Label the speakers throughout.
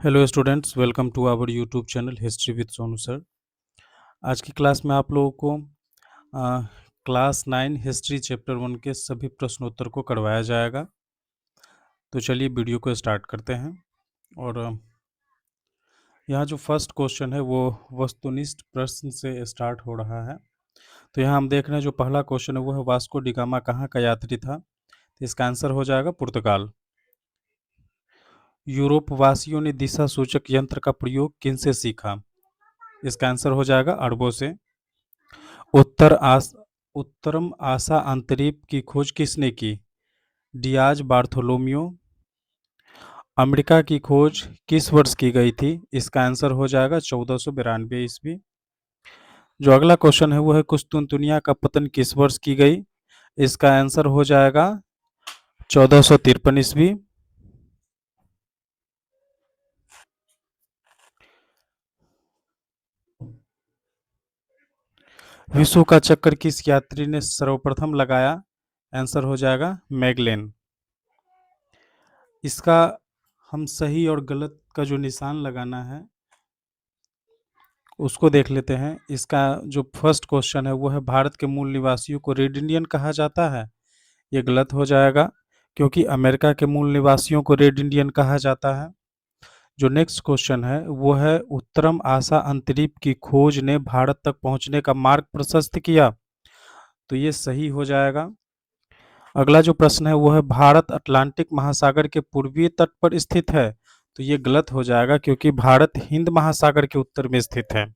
Speaker 1: Hello students, welcome to our YouTube channel history with Sonu sir. आज की class में आप लोगों को क्लास 9 हिस्ट्री चैप्टर 1 के सभी प्रश्नोत्तर को करवाया जाएगा। तो चलिए वीडियो को स्टार्ट करते हैं। और यहाँ जो फर्स्ट क्वेश्चन है वो वस्तुनिष्ठ प्रश्न से स्टार्ट हो रहा है। तो यहाँ हम देख रहे हैं जो पहला क्वेश्चन है वो है वास्को डी गामा कहाँ का यात्री था। तो इसका आंसर हो जाएगा पुर्तगाल। यूरोप वासियों ने दिशा सूचक यंत्र का प्रयोग किनसे सीखा। इसका आंसर हो जाएगा अरबों से। उत्तरम आसा अंतरीप की खोज किसने की। Diaz Bartolomeu. अमेरिका की खोज किस वर्ष की गई थी। इसका आंसर हो जाएगा 1492 ईस्वी। जो अगला क्वेश्चन है वो है कुस्तुनतुनिया का पतन किस वर्ष की गई। इसका आंसर हो जाएगा 1453 ईस्वी। विश्व का चक्कर किस यात्री ने सर्वप्रथम लगाया। आंसर हो जाएगा मैगलेन। इसका हम सही और गलत का जो निशान लगाना है उसको देख लेते हैं। इसका जो फर्स्ट क्वेश्चन है वो है भारत के मूल निवासियों को रेड इंडियन कहा जाता है। ये गलत हो जाएगा क्योंकि अमेरिका के मूल निवासियों को रेड इंडियन कहा जाता है। जो नेक्स्ट क्वेश्चन है वो है उत्तरम आसा अंतरीप की खोज ने भारत तक पहुंचने का मार्ग प्रशस्त किया। तो ये सही हो जाएगा। अगला जो प्रश्न है वो है भारत अटलांटिक महासागर के पूर्वी तट पर स्थित है। तो ये गलत हो जाएगा क्योंकि भारत हिंद महासागर के उत्तर में स्थित है।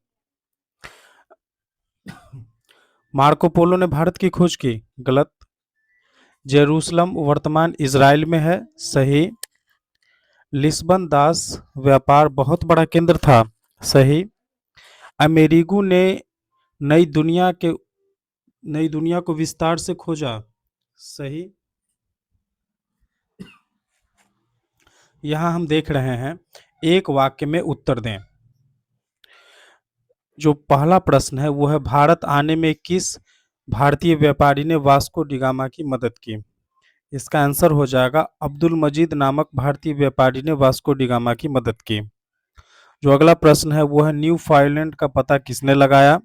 Speaker 1: मार्को पोलो ने भारत की खोज की। गलत। जेरूसलम वर्तमान इजराइल में है। सही। लिस्बन दास व्यापार बहुत बड़ा केंद्र था। सही। अमेरिगू ने नई दुनिया के नई दुनिया को विस्तार से खोजा। सही। यहां हम देख रहे हैं एक वाक्य में उत्तर दें। जो पहला प्रश्न है वो है भारत आने में किस भारतीय व्यापारी ने वास्को डी गामा की मदद की। इसका आंसर हो जाएगा अब्दुल मजीद नामक भारतीय व्यापारी ने वास्को डी गामा की मदद की। जो अगला प्रश्न है वो है न्यू फाइनलैंड का पता किसने लगाया।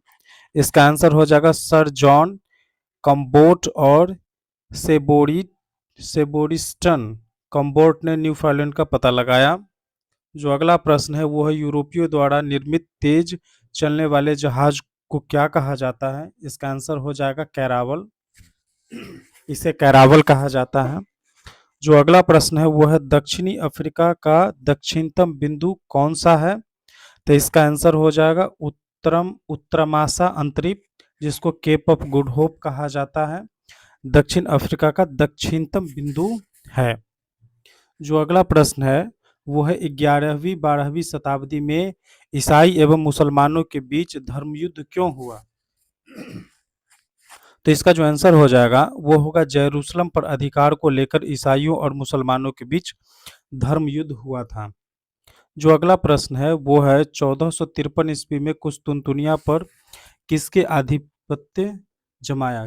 Speaker 1: इसका आंसर हो जाएगा सर जॉन कम्बोट और सेबोरी सेबोरिस्टन कम्बोट ने न्यू फाइनलैंड का पता लगाया। जो अगला प्रश्न है वो है यूरोपियों द्वारा निर्मित तेज चलने वाले जहाज को क्या कहा जाता है। इसका आंसर हो जाएगा कैरावल। इसे कैरावल कहा जाता है। जो अगला प्रश्न है वो है दक्षिणी अफ्रीका का दक्षिणतम बिंदु कौन सा है। तो इसका आंसर हो जाएगा उत्तरमासा अंतरिप, जिसको केप ऑफ गुड होप कहा जाता है। दक्षिण अफ्रीका का दक्षिणतम बिंदु है। जो अगला प्रश्न है वो है 11वीं 12वीं शताब्दी में ईसाई एवं मुसलमानों के बीच धर्मयुद्ध क्यों हुआ। तो इसका जो आंसर हो जाएगा वो होगा जेरूसलम पर अधिकार को लेकर ईसाइयों और मुसलमानों के बीच धर्म युद्ध हुआ था। जो अगला प्रश्न है वो है 1453 ईस्वी में कुस्तुनतुनिया पर किसने आधिपत्य जमाया।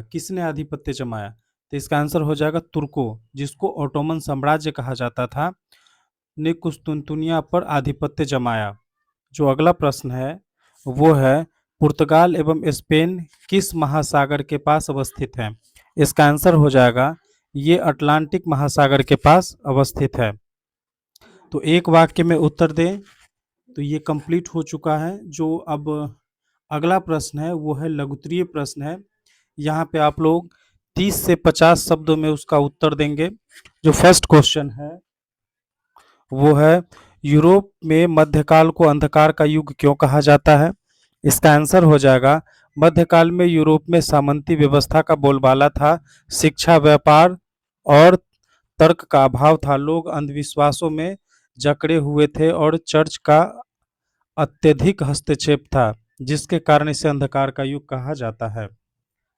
Speaker 1: तो इसका आंसर हो जाएगा तुर्को, जिसको ऑटोमन साम्राज्य कहा जाता था, ने कुस्तुनतुनिया पर आधिपत्य जमाया। जो अगला प्रश्न है वो है पुर्तगाल एवं स्पेन किस महासागर के पास अवस्थित है। इसका आंसर हो जाएगा ये अटलांटिक महासागर के पास अवस्थित है। तो एक वाक्य में उत्तर दें। तो ये कंप्लीट हो चुका है। जो अब अगला प्रश्न है वो है लघुत्तरीय प्रश्न है। यहाँ पे आप लोग 30 से 50 शब्दों में उसका उत्तर देंगे। जो फर्स्ट क्वेश्चन है वो है यूरोप में मध्यकाल को अंधकार का युग क्यों कहा जाता है। इसका आंसर हो जाएगा मध्यकाल में यूरोप में सामंती व्यवस्था का बोलबाला था। शिक्षा, व्यापार और तर्क का अभाव था। लोग अंधविश्वासों में जकड़े हुए थे और चर्च का अत्यधिक हस्तक्षेप था, जिसके कारण इसे अंधकार का युग कहा जाता है।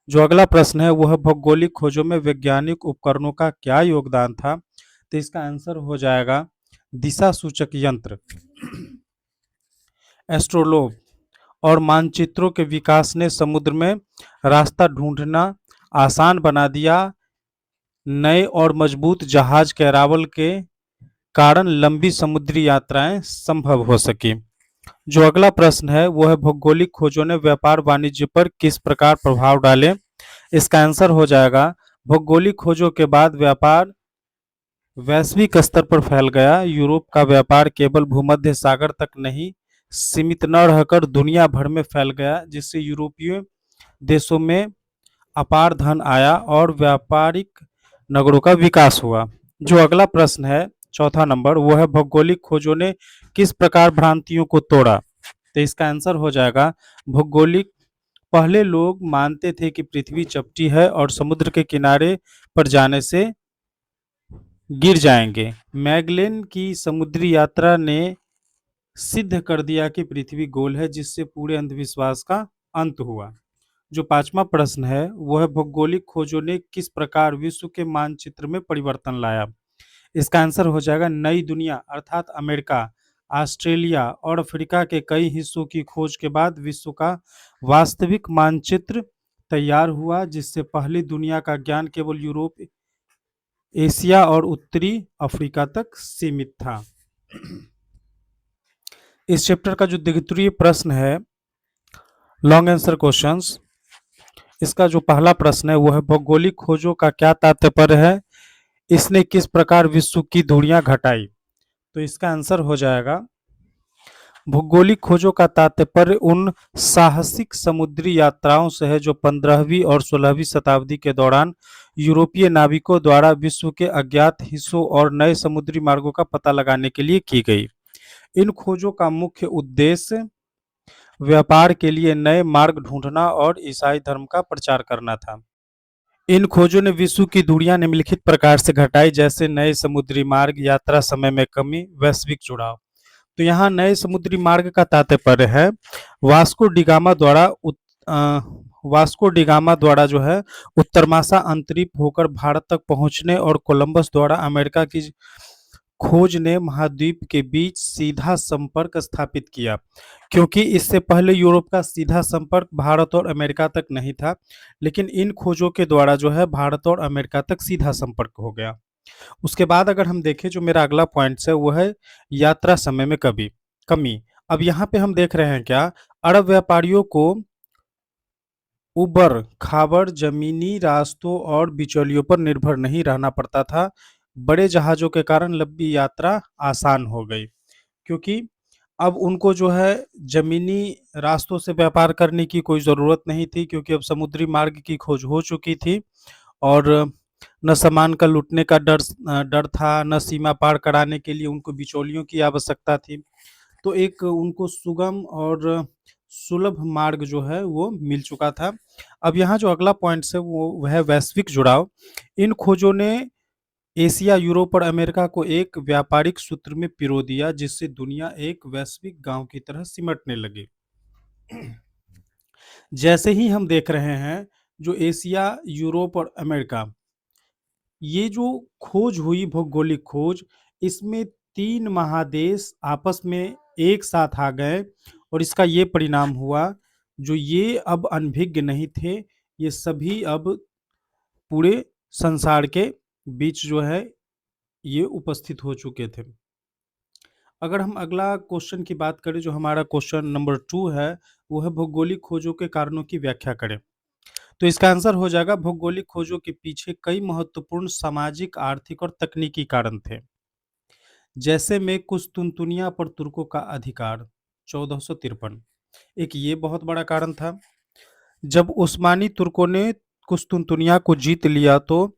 Speaker 1: जो अगला प्रश्न है वह भौगोलिक खोजों में वैज्ञानिक उपकरणों का क्या योगदान था। तो इसका आंसर हो जाएगा दिशा सूचक यंत्र, एस्ट्रोलोब और मानचित्रों के विकास ने समुद्र में रास्ता ढूंढना आसान बना दिया। नए और मजबूत जहाज कैरावल के कारण लंबी समुद्री यात्राएं संभव हो सकी। जो अगला प्रश्न है वो है भौगोलिक खोजों ने व्यापार वाणिज्य पर किस प्रकार प्रभाव डाले। इसका आंसर हो जाएगा भौगोलिक खोजों के बाद व्यापार वैश्विक स्तर पर फैल गया। यूरोप का व्यापार केवल भूमध्य सागर तक नहीं सीमित न रहकर दुनिया भर में फैल गया, जिससे यूरोपीय देशों में अपार धन आया और व्यापारिक नगरों का विकास हुआ। जो अगला प्रश्न है चौथा नंबर वो है भौगोलिक खोजों ने किस प्रकार भ्रांतियों को तोड़ा। तो इसका आंसर हो जाएगा भौगोलिक पहले लोग मानते थे कि पृथ्वी चपटी है और समुद्र के किनारे पर जाने से गिर जाएंगे। मैगलेन की समुद्री यात्रा ने सिद्ध कर दिया कि पृथ्वी गोल है, जिससे पूरे अंधविश्वास का अंत हुआ। जो पांचवा प्रश्न है वो है भौगोलिक खोजों ने किस प्रकार विश्व के मानचित्र में परिवर्तन लाया। इसका आंसर हो जाएगा नई दुनिया अर्थात अमेरिका, ऑस्ट्रेलिया और अफ्रीका के कई हिस्सों की खोज के बाद विश्व का वास्तविक मानचित्र तैयार हुआ, जिससे पहली दुनिया का ज्ञान केवल यूरोप, एशिया और उत्तरी अफ्रीका तक सीमित था। इस चैप्टर का जो द्वितीय प्रश्न है लॉन्ग आंसर क्वेश्चंस, इसका जो पहला प्रश्न है वो है भौगोलिक खोजों का क्या तात्पर्य है, इसने किस प्रकार विश्व की दूरियां घटाई। तो इसका आंसर हो जाएगा भौगोलिक खोजों का तात्पर्य उन साहसिक समुद्री यात्राओं से है जो 15वीं और 16वीं शताब्दी के दौरान यूरोपीय नाविकों द्वारा विश्व के अज्ञात हिस्सों और नए समुद्री मार्गों का पता लगाने के लिए की गई। इन खोजों का मुख्य उद्देश्य व्यापार के लिए नए मार्ग ढूंढना और ईसाई धर्म का प्रचार करना था। इन खोजों ने विश्व की दूरियां निम्नलिखित प्रकार से घटाई, जैसे नए समुद्री मार्ग, यात्रा समय में कमी, वैश्विक जुड़ाव। तो यहाँ नए समुद्री मार्ग का तात्पर्य है वास्को डिगामा द्वारा वास्को डिगामा द्वारा जो है उत्तरमासा अंतरिप होकर भारत तक पहुंचने और कोलंबस द्वारा अमेरिका की खोज ने महाद्वीप के बीच सीधा संपर्क स्थापित किया, क्योंकि इससे पहले यूरोप का सीधा संपर्क भारत और अमेरिका तक नहीं था, लेकिन इन खोजों के द्वारा जो है भारत और अमेरिका तक सीधा संपर्क हो गया। उसके बाद अगर हम देखें जो मेरा अगला पॉइंट है वो है यात्रा समय में कमी। अब यहाँ पे हम देख रहे हैं क्या अरब व्यापारियों को उबड़ खाबड़ जमीनी रास्तों और बिचौलियों पर निर्भर नहीं रहना पड़ता था। बड़े जहाजों के कारण लंबी यात्रा आसान हो गई, क्योंकि अब उनको जो है जमीनी रास्तों से व्यापार करने की कोई ज़रूरत नहीं थी, क्योंकि अब समुद्री मार्ग की खोज हो चुकी थी और न सामान का लूटने का डर था, न सीमा पार कराने के लिए उनको बिचौलियों की आवश्यकता थी। तो एक उनको सुगम और सुलभ मार्ग जो है वो मिल चुका था। अब यहाँ जो अगला पॉइंट है वो वह है वैश्विक जुड़ाव। इन खोजों ने एशिया, यूरोप और अमेरिका को एक व्यापारिक सूत्र में पिरो दिया, जिससे दुनिया एक वैश्विक गांव की तरह सिमटने लगी। जैसे ही हम देख रहे हैं जो एशिया, यूरोप और अमेरिका ये जो खोज हुई भौगोलिक खोज, इसमें 3 महादेश आपस में एक साथ आ गए और इसका ये परिणाम हुआ जो ये अब अनभिज्ञ नहीं थे, ये सभी अब पूरे संसार के बीच जो है ये उपस्थित हो चुके थे। अगर हम अगला क्वेश्चन की बात करें जो हमारा क्वेश्चन नंबर 2 है वो है भौगोलिक खोजों के कारणों की व्याख्या करें। तो इसका आंसर हो जाएगा भौगोलिक खोजों के पीछे कई महत्वपूर्ण सामाजिक, आर्थिक और तकनीकी कारण थे। जैसे में कुस्तुनतुनिया पर तुर्कों का अधिकार 1453, एक ये बहुत बड़ा कारण था। जब उस्मानी तुर्कों ने कुस्तुनतुनिया को जीत लिया तो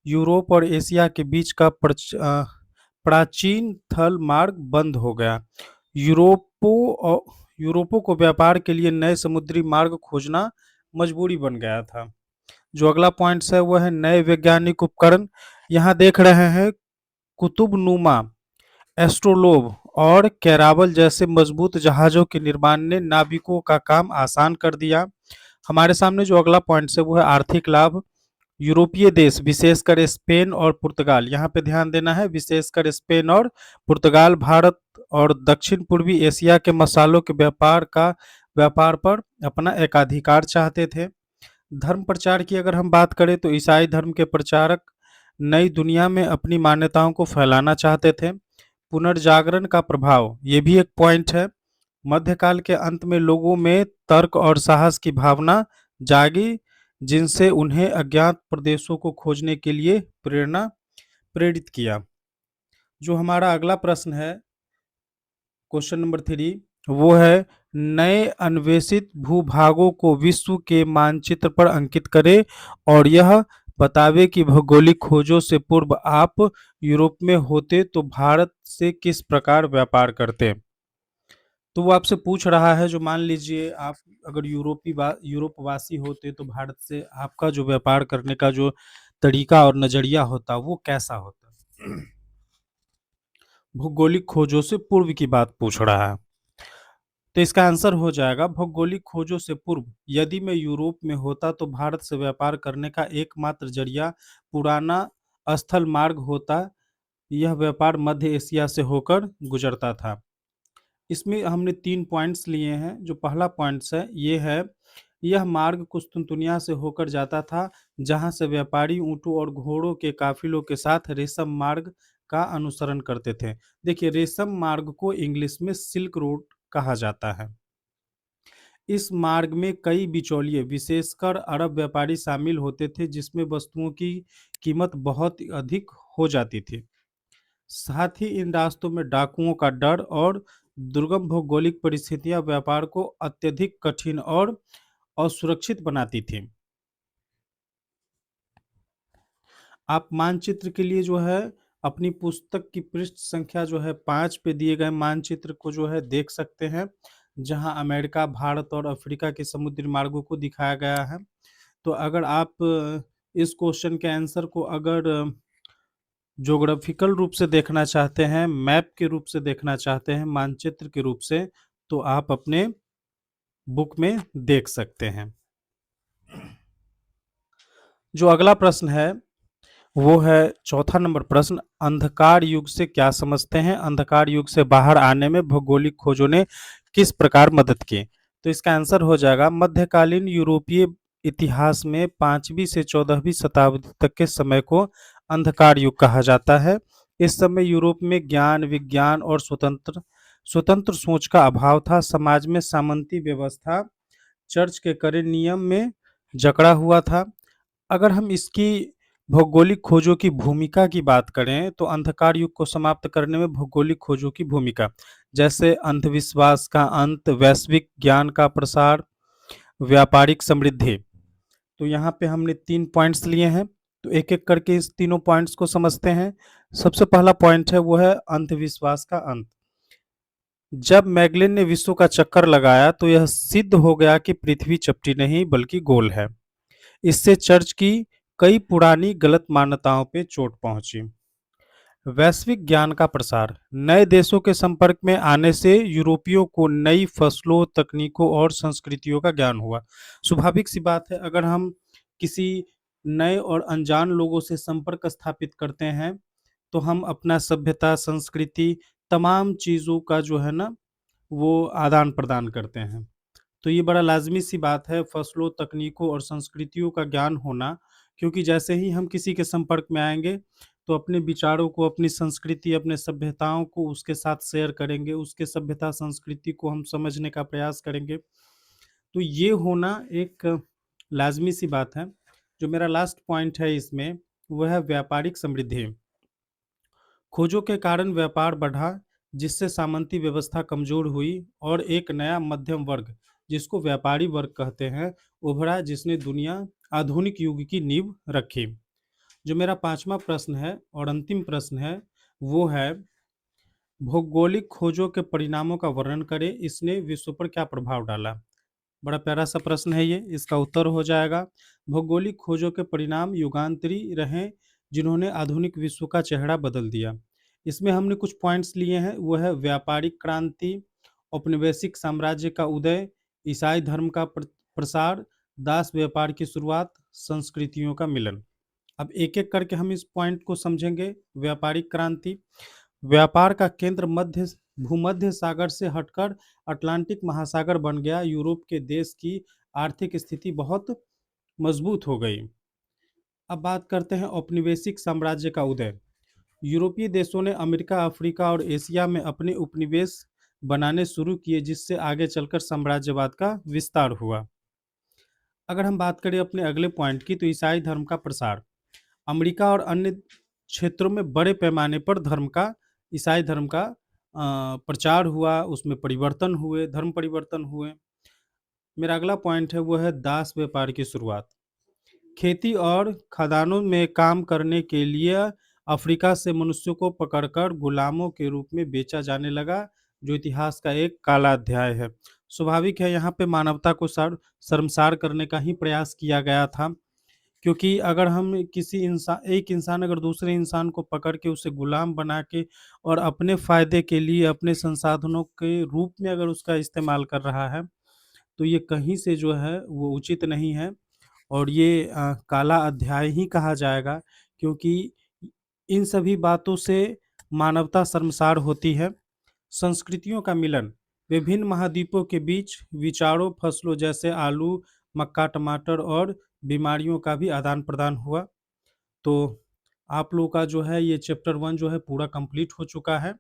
Speaker 1: यूरोप और एशिया के बीच का प्राचीन थल मार्ग बंद हो गया। यूरोपों को व्यापार के लिए नए समुद्री मार्ग खोजना मजबूरी बन गया था। जो अगला पॉइंट है वो है नए वैज्ञानिक उपकरण। यहाँ देख रहे हैं कुतुबनुमा, एस्ट्रोलोब और कैरावल जैसे मजबूत जहाजों के निर्माण ने नाविकों का काम आसान कर दिया। हमारे सामने जो अगला पॉइंट है वो है आर्थिक लाभ। यूरोपीय देश विशेषकर स्पेन और पुर्तगाल, यहाँ पे ध्यान देना है, विशेषकर स्पेन और पुर्तगाल भारत और दक्षिण पूर्वी एशिया के मसालों के व्यापार पर अपना एकाधिकार चाहते थे। धर्म प्रचार की अगर हम बात करें तो ईसाई धर्म के प्रचारक नई दुनिया में अपनी मान्यताओं को फैलाना चाहते थे। पुनर्जागरण का प्रभाव, ये भी एक पॉइंट है। मध्यकाल के अंत में लोगों में तर्क और साहस की भावना जागी, जिनसे उन्हें अज्ञात प्रदेशों को खोजने के लिए प्रेरित किया। जो हमारा अगला प्रश्न है, क्वेश्चन नंबर 3, वो है नए अन्वेषित भूभागों को विश्व के मानचित्र पर अंकित करें और यह बतावे कि भौगोलिक खोजों से पूर्व आप यूरोप में होते तो भारत से किस प्रकार व्यापार करते। तो वो आपसे पूछ रहा है, जो मान लीजिए आप अगर यूरोप वासी होते तो भारत से आपका जो व्यापार करने का जो तरीका और नजरिया होता वो कैसा होता। भौगोलिक खोजों से पूर्व की बात पूछ रहा है, तो इसका आंसर हो जाएगा भौगोलिक खोजों से पूर्व यदि मैं यूरोप में होता तो भारत से व्यापार करने का एकमात्र जरिया पुराना स्थल मार्ग होता। यह व्यापार मध्य एशिया से होकर गुजरता था। इसमें हमने 3 पॉइंट्स लिए हैं। जो पहला पॉइंट्स है ये है, यह मार्ग कुस्तुनतुनिया से होकर जाता था, जहां से व्यापारी ऊँटों और घोड़ों के काफिलों के साथ रेशम मार्ग का अनुसरण करते थे। देखिए, रेशम मार्ग को इंग्लिश में सिल्क रोड कहा जाता है। इस मार्ग में कई बिचौलिए, विशेषकर अरब व्यापारी शामिल होते थे, जिसमें वस्तुओं की कीमत बहुत अधिक हो जाती थी। साथ ही इन रास्तों में डाकुओं का डर और दुर्गम भौगोलिक परिस्थितियां व्यापार को अत्यधिक कठिन और असुरक्षित बनाती थी। आप मानचित्र के लिए जो है अपनी पुस्तक की पृष्ठ संख्या जो है 5 पे दिए गए मानचित्र को जो है देख सकते हैं, जहां अमेरिका, भारत और अफ्रीका के समुद्री मार्गों को दिखाया गया है। तो अगर आप इस क्वेश्चन के आंसर को अगर ज्योग्राफिकल रूप से देखना चाहते हैं, मैप के रूप से देखना चाहते हैं, मानचित्र के रूप से, तो आप अपने बुक में देख सकते हैं। जो अगला प्रश्न है वो है चौथा नंबर प्रश्न, अंधकार युग से क्या समझते हैं। अंधकार युग से बाहर आने में भौगोलिक खोजों ने किस प्रकार मदद की। तो इसका आंसर हो जाएगा मध्यकालीन यूरोपीय इतिहास में 5वीं से 14वीं शताब्दी तक के समय को अंधकार युग कहा जाता है। इस समय यूरोप में ज्ञान, विज्ञान और स्वतंत्र स्वतंत्र सोच का अभाव था। समाज में सामंती व्यवस्था चर्च के कड़े नियम में जकड़ा हुआ था। अगर हम इसकी भौगोलिक खोजों की भूमिका की बात करें तो अंधकार युग को समाप्त करने में भौगोलिक खोजों की भूमिका, जैसे अंधविश्वास का अंत, वैश्विक ज्ञान का प्रसार, व्यापारिक समृद्धि। तो यहाँ पे हमने 3 पॉइंट्स लिए हैं, तो एक एक करके इस तीनों पॉइंट्स को समझते हैं। सबसे पहला पॉइंट है वो है अंधविश्वास का अंत। जब मैगलेन ने विश्व का चक्कर लगाया तो यह सिद्ध हो गया कि पृथ्वी चपटी नहीं बल्कि गोल है। इससे चर्च की कई पुरानी गलत मान्यताओं पे चोट पहुंची। वैश्विक ज्ञान का प्रसार, नए देशों के संपर्क में आने से यूरोपियों को नई फसलों, तकनीकों और संस्कृतियों का ज्ञान हुआ। स्वाभाविक सी बात है, अगर हम किसी नए और अनजान लोगों से संपर्क स्थापित करते हैं तो हम अपना सभ्यता, संस्कृति, तमाम चीज़ों का जो है ना वो आदान प्रदान करते हैं। तो ये बड़ा लाज़मी सी बात है, फसलों, तकनीकों और संस्कृतियों का ज्ञान होना, क्योंकि जैसे ही हम किसी के संपर्क में आएँगे, तो अपने विचारों को, अपनी संस्कृति, अपने सभ्यताओं को उसके साथ शेयर करेंगे, उसके सभ्यता, संस्कृति को हम समझने का प्रयास करेंगे। तो ये होना एक लाज़मी सी बात है। जो मेरा लास्ट पॉइंट है इसमें, वो है व्यापारिक समृद्धि। खोजों के कारण व्यापार बढ़ा, जिससे सामंती व्यवस्था कमजोर हुई और एक नया मध्यम वर्ग, जिसको व्यापारी वर्ग कहते हैं, उभरा, जिसने दुनिया आधुनिक युग की नींव रखी। जो मेरा 5वां प्रश्न है और अंतिम प्रश्न है वो है भौगोलिक खोजों के परिणामों का वर्णन करें, इसने विश्व पर क्या प्रभाव डाला। बड़ा प्यारा सा प्रश्न है ये, इसका उत्तर हो जाएगा भौगोलिक खोजों के परिणाम युगांतरी रहे, जिन्होंने आधुनिक विश्व का चेहरा बदल दिया। इसमें हमने कुछ पॉइंट्स लिए हैं, वो है व्यापारिक क्रांति, औपनिवेशिक साम्राज्य का उदय, ईसाई धर्म का प्रसार, दास व्यापार की शुरुआत, संस्कृतियों का मिलन। अब एक एक करके हम इस पॉइंट को समझेंगे। व्यापारिक क्रांति, व्यापार का केंद्र भूमध्य सागर से हटकर अटलांटिक महासागर बन गया। यूरोप के देश की आर्थिक स्थिति बहुत मजबूत हो गई। अब बात करते हैं औपनिवेशिक साम्राज्य का उदय। यूरोपीय देशों ने अमेरिका, अफ्रीका और एशिया में अपने उपनिवेश बनाने शुरू किए, जिससे आगे चलकर साम्राज्यवाद का विस्तार हुआ। अगर हम बात करें अपने अगले पॉइंट की, तो ईसाई धर्म का प्रसार। अमेरिका और अन्य क्षेत्रों में बड़े पैमाने पर ईसाई धर्म का प्रचार हुआ, उसमें परिवर्तन हुए, धर्म परिवर्तन हुए। मेरा अगला पॉइंट है वो है दास व्यापार की शुरुआत। खेती और खदानों में काम करने के लिए अफ्रीका से मनुष्यों को पकड़कर गुलामों के रूप में बेचा जाने लगा, जो इतिहास का एक काला अध्याय है। स्वाभाविक है, यहाँ पे मानवता को शर्मसार करने का ही प्रयास किया गया था, क्योंकि अगर हम एक इंसान अगर दूसरे इंसान को पकड़ के उसे गुलाम बना के और अपने फायदे के लिए अपने संसाधनों के रूप में अगर उसका इस्तेमाल कर रहा है, तो ये कहीं से जो है वो उचित नहीं है, और ये काला अध्याय ही कहा जाएगा, क्योंकि इन सभी बातों से मानवता शर्मसार होती है। संस्कृतियों का मिलन। विभिन्न महाद्वीपों के बीच विचारों, फसलों जैसे आलू, मक्का, टमाटर और बीमारियों का भी आदान-प्रदान हुआ। तो आप लोगों का जो है ये चैप्टर 1 जो है पूरा कंप्लीट हो चुका है।